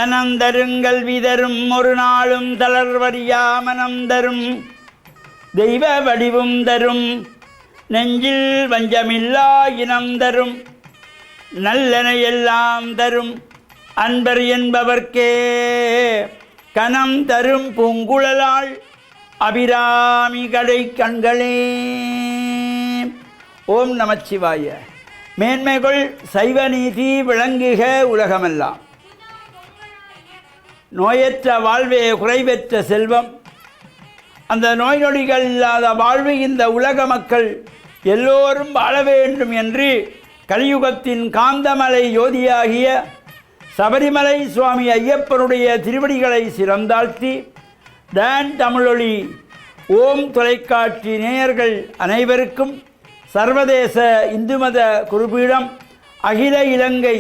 தனந்தருங்கள் விதரும் ஒரு நாளும் தளர்வறியா மனம் தரும் தெய்வ வடிவும் தரும் நெஞ்சில் வஞ்சமில்லா இனம் தரும் நல்லன எல்லாம் தரும் அன்பர் என்பவர்க்கே கணம் தரும் பூங்குழலாள் அபிராமி கடை கண்களே. ஓம் நமச்சிவாய. மேன்மைகள் சைவ நீதி விளங்குக உலகமெல்லாம். நோயற்ற வாழ்வே குறைவற்ற செல்வம். அந்த நோய் நொடிகள் இல்லாத வாழ்வு இந்த உலக மக்கள் எல்லோரும் வாழ வேண்டும் என்று கலியுகத்தின் காந்தமலை யோதியாகிய சபரிமலை சுவாமி ஐயப்பனுடைய திருவடிகளை சிறந்தாழ்த்தி டான் தமிழொலி ஓம் தொலைக்காட்சி நேயர்கள் அனைவருக்கும் சர்வதேச இந்து மத குருபீடம் அகில இலங்கை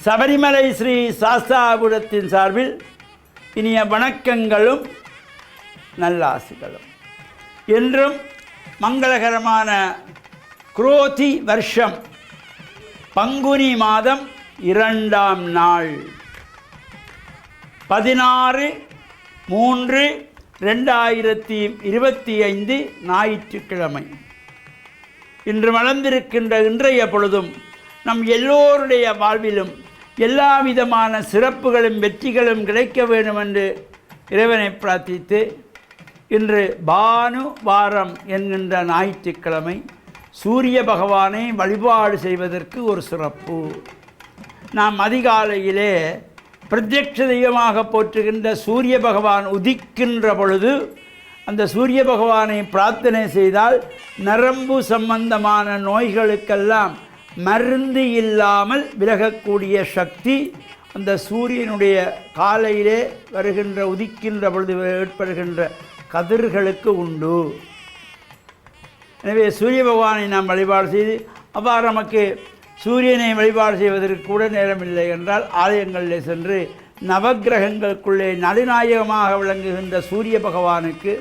சபரிமலை ஸ்ரீ சாஸ்தாபுரத்தின் சார்பில் இனிய வணக்கங்களும் நல்லாசிகளும். என்றும் மங்களகரமான குரோதி வருஷம் பங்குனி மாதம் 2ஆம் நாள் 16/3/2025 ஞாயிற்றுக்கிழமை. இன்று மலர்ந்திருக்கின்ற இன்றைய பொழுதும் நம் எல்லோருடைய வாழ்விலும் எல்லா விதமான சிறப்புகளும் வெற்றிகளும் கிடைக்க வேண்டும் என்று இறைவனை பிரார்த்தித்து இன்று பானு வாரம் என்கின்ற ஞாயிற்றுக்கிழமை சூரிய பகவானை வழிபாடு செய்வதற்கு ஒரு சிறப்பு. நாம் அதிகாலையிலே பிரத்யக்ஷ தெய்வமாக போற்றுகின்ற சூரிய பகவான் உதிக்கின்ற பொழுது அந்த சூரிய பகவானை பிரார்த்தனை செய்தால் நரம்பு சம்பந்தமான நோய்களுக்கெல்லாம் மருந்து இல்லாமல் விலகக்கூடிய சக்தி அந்த சூரியனுடைய காலையிலே வருகின்ற உதிக்கின்ற பொழுது ஏற்படுகின்ற கதிர்களுக்கு உண்டு. எனவே சூரிய பகவானை நாம் வழிபாடு செய்து அவ்வாறு நமக்கு சூரியனை வழிபாடு செய்வதற்கு கூட நேரமில்லை என்றால் ஆலயங்களில் சென்று நவக்கிரகங்களுக்குள்ளே நடுநாயகமாக விளங்குகின்ற சூரிய பகவானுக்கு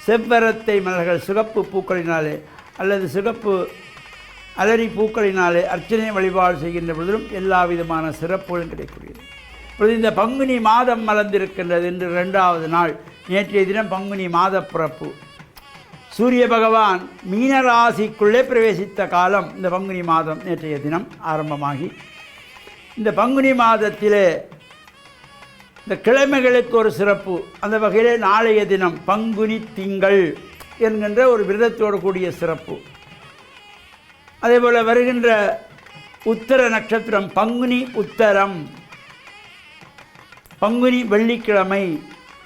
செவ்வரத்தை மலர்கள் சிகப்பு பூக்களினாலே அல்லது சிகப்பு அலரி பூக்களினாலே அர்ச்சனை வழிபாடு செய்கின்ற பொழுதும் எல்லா விதமான சிறப்புகளும் கிடைக்கக்கூடியது. இப்பொழுது இந்த பங்குனி மாதம் மலர்ந்திருக்கின்றது. இன்று 2வது நாள். நேற்றைய தினம் பங்குனி மாத பிறப்பு. சூரிய பகவான் மீனராசிக்குள்ளே பிரவேசித்த காலம் இந்த பங்குனி மாதம் நேற்றைய தினம் ஆரம்பமாகி இந்த பங்குனி மாதத்திலே இந்த கிழமைகளுக்கு ஒரு சிறப்பு. அந்த வகையிலே நாளைய தினம் பங்குனி திங்கள் என்கின்ற ஒரு விரதத்தோடு கூடிய சிறப்பு. அதேபோல் வருகின்ற உத்தர நட்சத்திரம் பங்குனி உத்தரம், பங்குனி வெள்ளிக்கிழமை,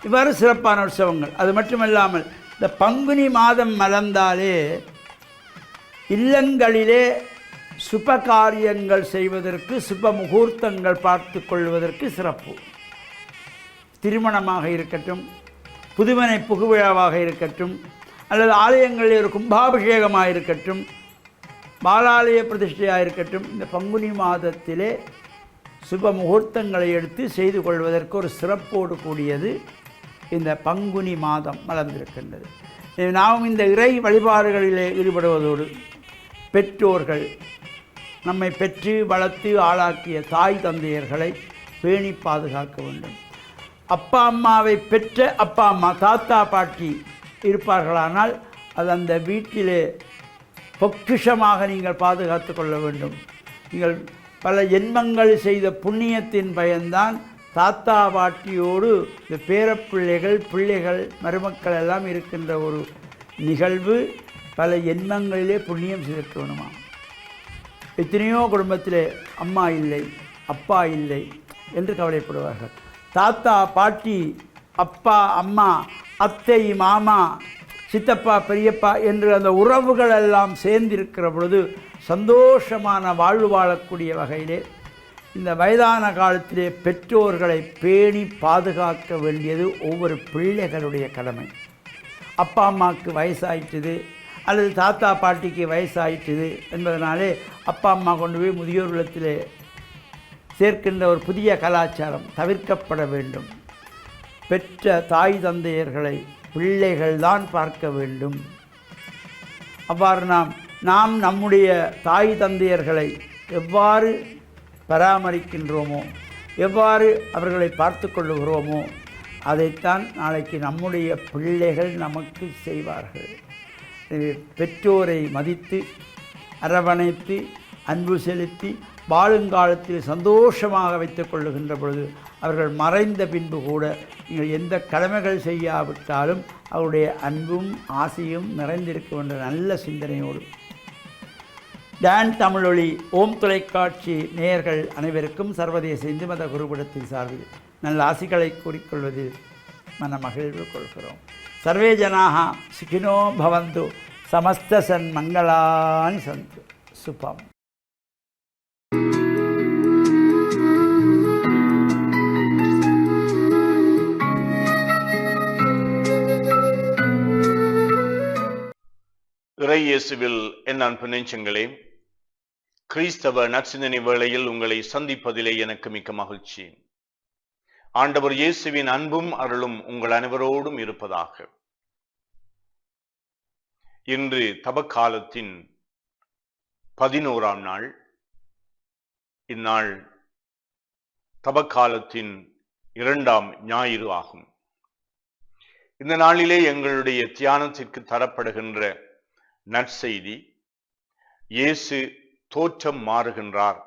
இவ்வாறு சிறப்பான உற்சவங்கள். அது மட்டுமல்லாமல் இந்த பங்குனி மாதம் மலர்ந்தாலே இல்லங்களிலே சுப காரியங்கள் செய்வதற்கு சுப முகூர்த்தங்கள் பார்த்து கொள்வதற்கு சிறப்பு. திருமணமாக இருக்கட்டும், புதுமனை புகுவிழாவாக இருக்கட்டும், அல்லது ஆலயங்களில் ஒரு கும்பாபிஷேகமாக இருக்கட்டும், பாலாலய பிரதிஷ்டையாக இருக்கட்டும், இந்த பங்குனி மாதத்திலே சுப முகூர்த்தங்களை எடுத்து செய்து கொள்வதற்கு ஒரு சிறப்போடு கூடியது இந்த பங்குனி மாதம் மலர்ந்திருக்கின்றது. நாம் இந்த இறை வழிபாடுகளிலே ஈடுபடுவதோடு பெற்றோர்கள், நம்மை பெற்று வளர்த்து ஆளாக்கிய தாய் தந்தையர்களை பேணி பாதுகாக்க வேண்டும். அப்பா அம்மாவை பெற்ற அப்பா அம்மா தாத்தா பாட்டி இருப்பார்களானால் அது அந்த வீட்டிலே பொக்கிஷமாக நீங்கள் பாதுகாத்து கொள்ள வேண்டும். நீங்கள் பல ஜென்மங்கள் செய்த புண்ணியத்தின் பயன்தான் தாத்தா பாட்டியோடு இந்த பேரப்பிள்ளைகள் பிள்ளைகள் மருமக்கள் எல்லாம் இருக்கின்ற ஒரு நிகழ்வு. பல ஜென்மங்களிலே புண்ணியம் செய்திருக்க வேணுமா. எத்தனையோ குடும்பத்திலே அம்மா இல்லை அப்பா இல்லை என்று கவலைப்படுவார்கள். தாத்தா பாட்டி அப்பா அம்மா அத்தை மாமா சித்தப்பா பெரியப்பா என்று அந்த உறவுகள் எல்லாம் சேர்ந்திருக்கிற பொழுது சந்தோஷமான வாழ்வு வாழக்கூடிய வகையிலே இந்த வயதான காலத்திலே பெற்றோர்களை பேணி பாதுகாக்க வேண்டியது ஒவ்வொரு பிள்ளைகளுடைய கடமை. அப்பா அம்மாவுக்கு வயசாயிட்டுது அல்லது தாத்தா பாட்டிக்கு வயசாயிட்டுது என்பதனாலே அப்பா அம்மா கொண்டு போய் முதியோர் இல்லத்திலே சேர்க்கின்ற ஒரு புதிய கலாச்சாரம் தவிர்க்கப்பட வேண்டும். பெற்ற தாய் தந்தையர்களை பிள்ளைகள்தான் பார்க்க வேண்டும். அவ்வாறு நாம் நம்முடைய தாய் தந்தையர்களை எவ்வாறு பராமரிக்கின்றோமோ, எவ்வாறு அவர்களை பார்த்து கொள்ளுகிறோமோ அதைத்தான் நாளைக்கு நம்முடைய பிள்ளைகள் நமக்கு செய்வார்கள். பெற்றோரை மதித்து அரவணைத்து அன்பு செலுத்தி வாழுங்காலத்தில் சந்தோஷமாக வைத்துக் கொள்ளுகின்ற பொழுது அவர்கள் மறைந்த பின்பு கூட நீங்கள் எந்த கடமைகள் செய்யாவிட்டாலும் அவருடைய அன்பும் ஆசையும் நிறைந்திருக்கும் என்ற நல்ல சிந்தனையோடு டான் தமிழொலி ஓம் தொலைக்காட்சி நேயர்கள் அனைவருக்கும் சர்வதேச இந்து மத குருபடத்தின் சார்பில் நல்ல ஆசிகளை கூறிக்கொள்வதில் மன மகிழ்வு கொள்கிறோம். சர்வே ஜனாக சுகினோ பவந்து சமஸ்த சன்மங்களானி சந்து. சுபம். இறை இயேசுவில் என் அன்பு நெஞ்சங்களே, கிறிஸ்தவ நற்சிந்தனை வேளையில் உங்களை சந்திப்பதிலே எனக்கு மிக்க மகிழ்ச்சி. ஆண்டவர் இயேசுவின் அன்பும் அருளும் உங்கள் அனைவரோடும் இருப்பதாக. இன்று தபக்காலத்தின் 11ஆம் நாள். இந்நாள் தபக்காலத்தின் 2ஆம் ஞாயிறு ஆகும். இந்த நாளிலே எங்களுடைய தியானத்திற்கு தரப்படுகின்ற நற்செய்தி, இயேசு தோற்றம் மாறுகின்றார்.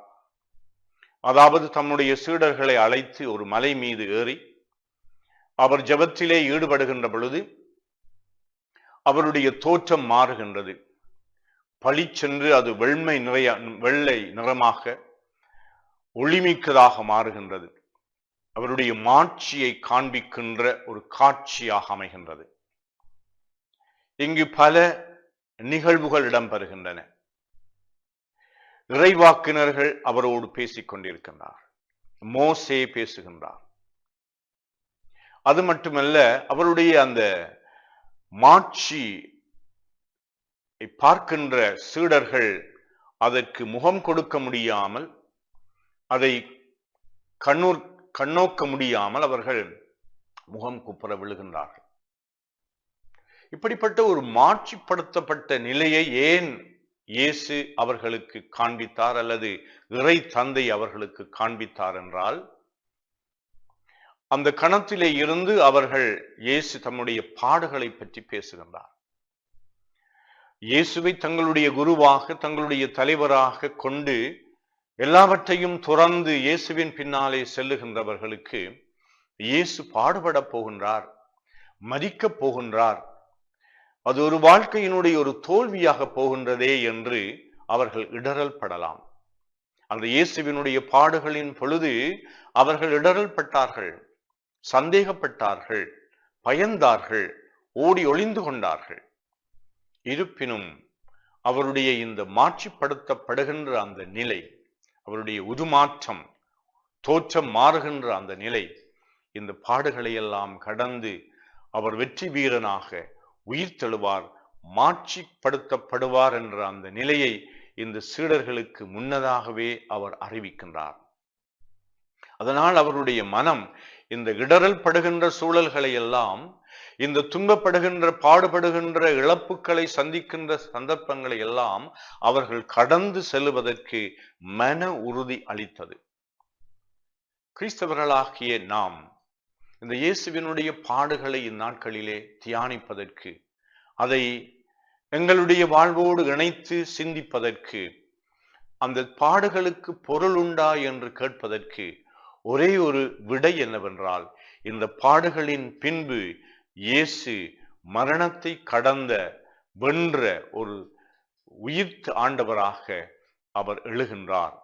அதாவது தம்முடைய சீடர்களை அழைத்து ஒரு மலை மீது ஏறி அவர் ஜெபத்திலே ஈடுபடுகின்ற பொழுது அவருடைய தோற்றம் மாறுகின்றது. பளிச்சென்று அது வெள்ளை நிறமாக ஒளிமிக்கதாக மாறுகின்றது. அவருடைய மாட்சியை காண்பிக்கின்ற ஒரு காட்சியாக அமைகின்றது. இங்கு பல நிகழ்வுகள் இடம்பெறுகின்றன. இறைவாக்கினர்கள் அவரோடு பேசிக் கொண்டிருக்கின்றார். மோசே பேசுகின்றார். அது மட்டுமல்ல, அவருடைய அந்த மாட்சி பார்க்கின்ற சீடர்கள் அதற்கு முகம் கொடுக்க முடியாமல், அதை கண்ணோக்க முடியாமல் அவர்கள் முகம் குப்புற விழுகின்றார்கள். இப்படிப்பட்ட ஒரு மாட்சிப்படுத்தப்பட்ட நிலையை ஏன் இயேசு அவர்களுக்கு காண்பித்தார் அல்லது இறை தந்தை அவர்களுக்கு காண்பித்தார் என்றால், அந்த கணத்திலே இருந்து அவர்கள் இயேசு தம்முடைய பாடுகளை பற்றி பேசுகின்றார். இயேசுவை தங்களுடைய குருவாக, தங்களுடைய தலைவராக கொண்டு எல்லாவற்றையும் துறந்து இயேசுவின் பின்னாலே செல்லுகின்றவர்களுக்கு இயேசு பாடுபட போகின்றார், மரிக்கப் போகின்றார், அது ஒரு வாழ்க்கையினுடைய ஒரு தோல்வியாக போகின்றதே என்று அவர்கள் இடறல் படலாம். அந்த இயேசுவினுடைய பாடுகளின் பொழுது அவர்கள் இடறல் பட்டார்கள், சந்தேகப்பட்டார்கள், பயந்தார்கள், ஓடி ஒளிந்து கொண்டார்கள். இருப்பினும் அவருடைய இந்த மாட்சிப்படுத்தப்படுகின்ற அந்த நிலை, அவருடைய உருமாற்றம், தோற்றம் மாறுகின்ற அந்த நிலை, இந்த பாடுகளை எல்லாம் கடந்து அவர் வெற்றி வீரனாக உயிர் தெழுவார், மாட்சிப்படுத்தப்படுவார் என்ற அந்த நிலையை இந்த சீடர்களுக்கு முன்னதாகவே அவர் அறிவிக்கின்றார். அதனால் அவருடைய மனம் இந்த இடறல் படுகின்ற சூழல்களை எல்லாம், இந்த துன்பப்படுகின்ற பாடுபடுகின்ற இழப்புகளை சந்திக்கின்ற சந்தர்ப்பங்களை எல்லாம் அவர்கள் கடந்து செல்வதற்கு மன உறுதி அளித்தது. கிறிஸ்தவர்களாகிய நாம் இந்த இயேசுவினுடைய பாடுகளை இந்நாட்களிலே தியானிப்பதற்கு, அதை எங்களுடைய வாழ்வோடு இணைத்து சிந்திப்பதற்கு, அந்த பாடுகளுக்கு பொருள் உண்டா என்று கேட்பதற்கு ஒரே ஒரு விடை என்னவென்றால், இந்த பாடுகளின் பின்பு இயேசு மரணத்தை கடந்த வென்ற ஒரு உயிர்த்த ஆண்டவராக அவர் எழுகின்றார்.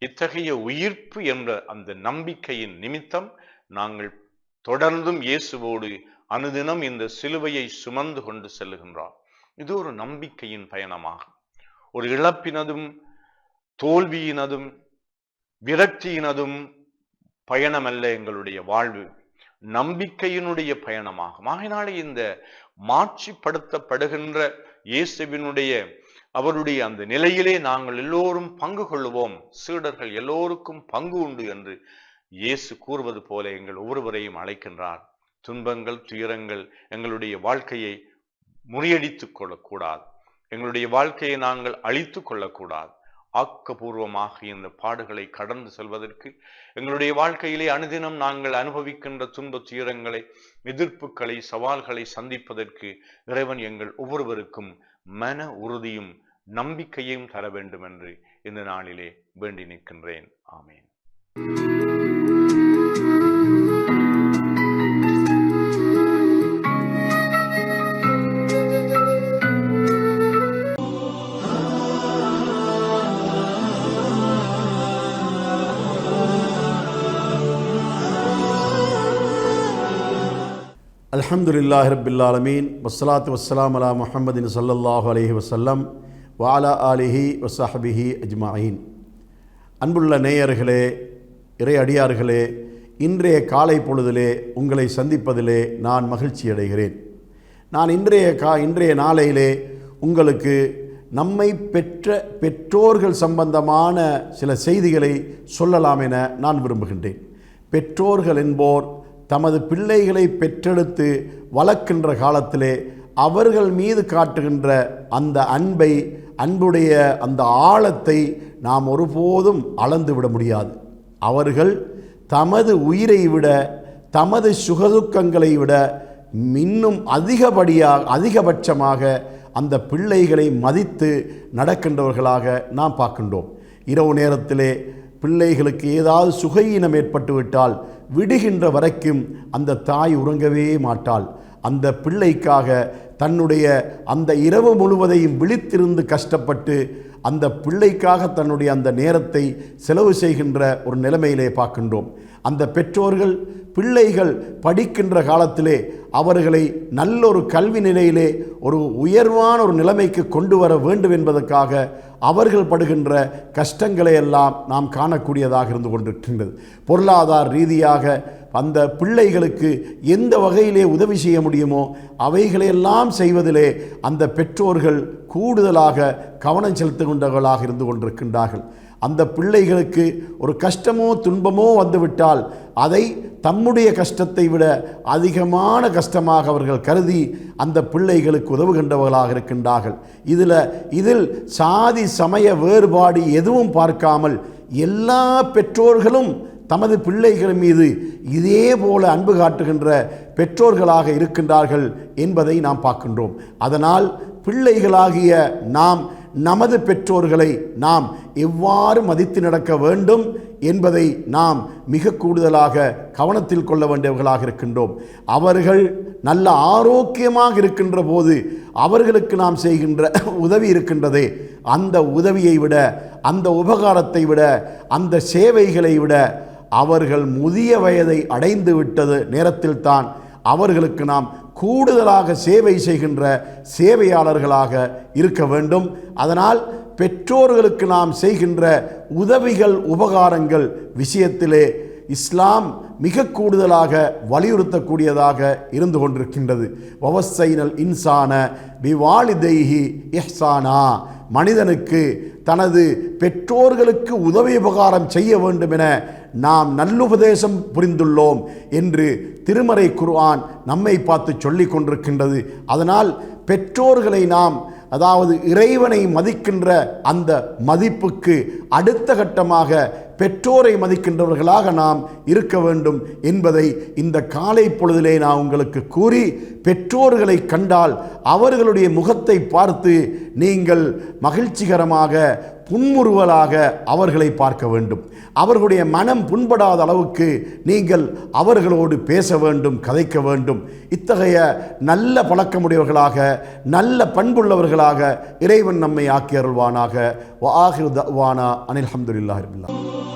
இத்தகைய உயிர்ப்பு என்ற அந்த நம்பிக்கையின் நிமித்தம் நாங்கள் தொடர்ந்தும் இயேசுவோடு அனுதினம் இந்த சிலுவையை சுமந்து கொண்டு செல்லுகின்றோம். இது ஒரு நம்பிக்கையின் பயணமாகும். ஒரு இழப்பினதும் தோல்வியினதும் விரக்தியினதும் பயணமல்ல எங்களுடைய வாழ்வு, நம்பிக்கையினுடைய பயணமாகும். ஆகையினாலே இந்த மாட்சிப்படுத்தப்படுகின்ற இயேசுவினுடைய அவருடைய அந்த நிலையிலே நாங்கள் எல்லோரும் பங்கு கொள்ளுவோம். சீடர்கள் எல்லோருக்கும் பங்கு உண்டு என்று இயேசு கூறுவது போல எங்கள் ஒவ்வொருவரையும் அழைக்கின்றார். துன்பங்கள், துயரங்கள் எங்களுடைய வாழ்க்கையை முறியடித்துக் கொள்ளக்கூடாது, எங்களுடைய வாழ்க்கையை நாங்கள் அழித்து கொள்ளக்கூடாது. ஆக்கப்பூர்வமாக இந்த பாடுகளை கடந்து செல்வதற்கு, எங்களுடைய வாழ்க்கையிலே அனுதினம் நாங்கள் அனுபவிக்கின்ற துன்ப துயரங்களை, எதிர்ப்புகளை, சவால்களை சந்திப்பதற்கு இறைவன் எங்கள் ஒவ்வொருவருக்கும் மன உறுதியும் நம்பிக்கையும் தர வேண்டும் என்று இந்த நாளிலே வேண்டி நிற்கின்றேன். ஆமேன். அல்ஹம்துலில்லாஹி ரப்பில் ஆலமீன் வஸ்ஸலாத்து வஸ்ஸலாம் அலா முஹம்மதின் ஸல்லல்லாஹு அலைஹி வஸல்லம் வ அலா ஆலிஹி வஸஹ்பிஹி அஜ்மஈன். அன்புள்ள நேயர்களே, இறை அடியார்களே, இன்றைய காலை பொழுதிலே உங்களை சந்திப்பதிலே நான் மகிழ்ச்சி அடைகிறேன். நான் இன்றைய நாளையிலே உங்களுக்கு நம்மை பெற்ற பெற்றோர்கள் சம்பந்தமான சில செய்திகளை சொல்லலாம் என நான் விரும்புகின்றேன். பெற்றோர்கள் என்போர் தமது பிள்ளைகளை பெற்றெடுத்து வளர்க்கின்ற காலத்திலே அவர்கள் மீது காட்டுகின்ற அந்த அன்புடைய அந்த ஆழத்தை நாம் ஒருபோதும் அளந்துவிட முடியாது. அவர்கள் தமது உயிரை விட, தமது சுகதுக்கங்களை விட இன்னும் அதிகபட்சமாக அந்த பிள்ளைகளை மதித்து நடக்கின்றவர்களாக நாம் பார்க்கின்றோம். இரவு நேரத்திலே பிள்ளைகளுக்கு ஏதாவது சுகையினம் ஏற்பட்டுவிட்டால் விடுகின்ற வரைக்கும் அந்த தாய் உறங்கவே மாட்டாள். அந்த பிள்ளைக்காக தன்னுடைய அந்த இரவு முழுவதையும் விழித்திருந்து கஷ்டப்பட்டு அந்த பிள்ளைக்காக தன்னுடைய அந்த நேரத்தை செலவு செய்கின்ற ஒரு நிலைமையிலே பார்க்கின்றோம். அந்த பெற்றோர்கள் பிள்ளைகள் படிக்கின்ற காலத்திலே அவர்களை நல்லொரு கல்வி நிலையிலே ஒரு உயர்வான ஒரு நிலைமைக்கு கொண்டு வர வேண்டும் என்பதற்காக அவர்கள் படுகின்ற கஷ்டங்களை எல்லாம் நாம் காணக்கூடியதாக இருந்து கொண்டிருக்கின்றது. பொருளாதார ரீதியாக அந்த பிள்ளைகளுக்கு எந்த வகையிலே உதவி செய்ய முடியுமோ அவைகளையெல்லாம் செய்வதிலே அந்த பெற்றோர்கள் கூடுதலாக கவனம் செலுத்துகின்றவர்களாக இருந்து கொண்டிருக்கின்றார்கள். அந்த பிள்ளைகளுக்கு ஒரு கஷ்டமோ துன்பமோ வந்துவிட்டால் அதை தம்முடைய கஷ்டத்தை விட அதிகமான கஷ்டமாக அவர்கள் கருதி அந்த பிள்ளைகளுக்கு உதவுகின்றவர்களாக இருக்கின்றார்கள். இதில் சாதி சமய வேறுபாடு எதுவும் பார்க்காமல் எல்லா பெற்றோர்களும் தமது பிள்ளைகள் மீது இதே போல அன்பு காட்டுகின்ற பெற்றோர்களாக இருக்கின்றார்கள் என்பதை நாம் பார்க்கின்றோம். அதனால் பிள்ளைகளாகிய நாம் நமது பெற்றோர்களை நாம் எவ்வாறு மதித்து நடக்க வேண்டும் என்பதை நாம் மிக கூடுதலாக கவனத்தில் கொள்ள வேண்டியவர்களாக இருக்கின்றோம். அவர்கள் நல்ல ஆரோக்கியமாக இருக்கின்ற போது அவர்களுக்கு நாம் செய்கின்ற உதவி இருக்கின்றதே, அந்த உதவியை விட, அந்த உபகாரத்தை விட, அந்த சேவைகளை விட அவர்கள் முதிய வயதை அடைந்து விட்டது நேரத்தில்தான் அவர்களுக்கு நாம் கூடுதலாக சேவை செய்கின்ற சேவையாளர்களாக இருக்க வேண்டும். அதனால் பெற்றோர்களுக்கு நாம் செய்கின்ற உதவிகள், உபகாரங்கள் விஷயத்திலே இஸ்லாம் மிக கூடுதலாக வலியுறுத்தக்கூடியதாக இருந்து கொண்டிருக்கின்றது. வவஸ்ஸைனல் இன்சான பிவாலிதைஹி இஹ்சானா, மனிதனுக்கு தனது பெற்றோர்களுக்கு உதவி உபகாரம் செய்ய வேண்டும் என நாம் நல்லுபதேசம் புரிந்துள்ளோம் என்று திருமறை குர்ஆன் நம்மை பார்த்து சொல்லிக் கொண்டிருக்கின்றது. அதனால் பெற்றோர்களை நாம், அதாவது இறைவனை மதிக்கின்ற அந்த மதிப்புக்கு அடுத்த கட்டமாக பெற்றோரை மதிக்கின்றவர்களாக நாம் இருக்க வேண்டும் என்பதை இந்த காலை பொழுதிலே நான் உங்களுக்கு கூறி, பெற்றோர்களை கண்டால் அவர்களுடைய முகத்தை பார்த்து நீங்கள் மகிழ்ச்சிகரமாக புன்முறுவலாக அவர்களை பார்க்க வேண்டும். அவர்களுடைய மனம் புண்படாத அளவுக்கு நீங்கள் அவர்களோடு பேச வேண்டும், கதைக்க வேண்டும். இத்தகைய நல்ல பழக்கமுடையவர்களாக, நல்ல பண்புள்ளவர்களாக இறைவன் நம்மை ஆக்கி அருள்வானாக. வ ஆகிரு தஅவானா அனில் ஹம்துலில்லாஹி ரப்பில் ஆலமீன்.